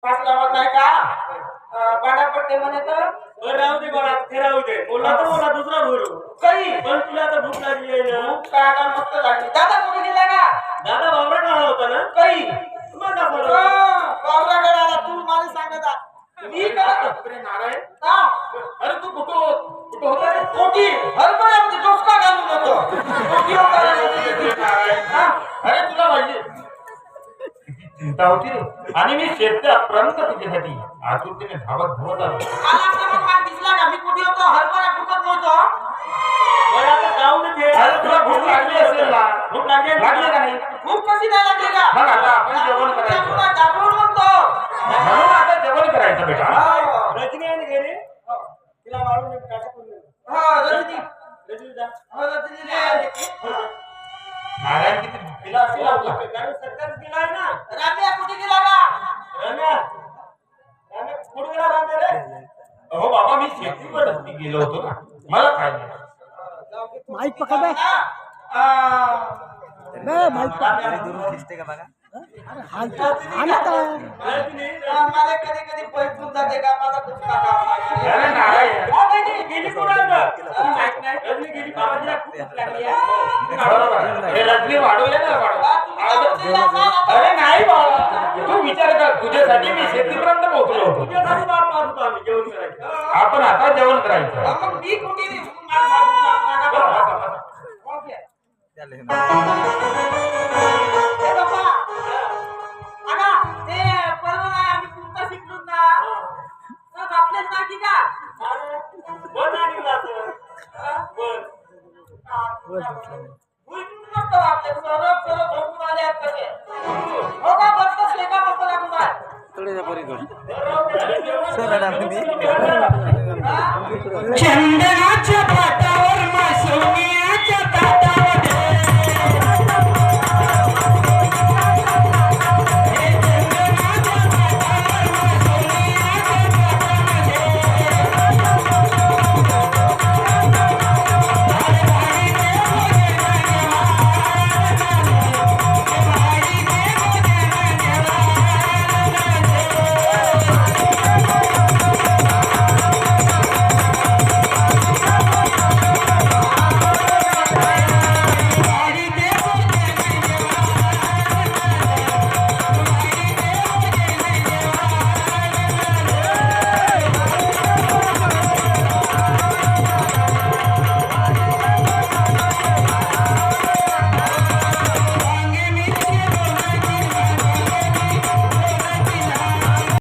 Pass लावत नाही का बाडा पडते म्हणे तर राहू दे बाळा ते राहू दे बोलला तर मला दुसरा भरू काही पण तुला आता भूक लागली आहे ना काय का मस्त लागली दादा कुठे गेला का दादा बाबरा आला होता ना काही मग दाखवलं बाबराकडे आला तू मला सांगता मी करत नारायण का अरे तू कुठं होता रे? कोटी हरभऱ्यामध्ये डोसका घालून होतो कोटी होता अरे तुला माहिती चिंता होती रे आणि मी शेतकऱ्यापर्यंत तुझ्यासाठी आतुरतेने धावत आलो दिसला का मी कुठे होतो हरभरा फुकत नव्हतो बरं आता जाऊ दे ते अरे तुला भूक लागली असेल ना भूक लागली का नाही भूक कशी नाही लागली का मग आता आपण जेवण करायचं दाबून म्हणतो म्हणून आता जेवण करायचं बेटा रजनी आहे ना गेली तिला मारून टाका करून हा रजनी रजनी जा रजनी नारायण किती भुकीला असेल आपला कारण सरकार दिला आहे ना राम्या कुठे गेला का रम्या रम्या कुठे गेला राम्या रे हो बाबा मी शेतीवर गेलो होतो ना मला काय नाही माईक पकड बे माईक पकड अरे हालतो रजनी मला कधी कधी पैसून जाते का माझा दुसरा काम अरे नारायण गेली कोणाला रजनी गेली बाबाजीला खूप लागली आहे बरोबर हे रजनी वाढवूया ना वाढव अरे अरे नाही बाबा तू विचार कर तुझ्यासाठी मी शेतीपर्यंत पोहोचलो होतो तुझ्यासाठी वाट पाहत होतो आम्ही जेवण करायचं आपण आता जेवण करायचं मग मी कुठे माझा बर नाही लागलं बर चंदनाच्या पाटावर मासू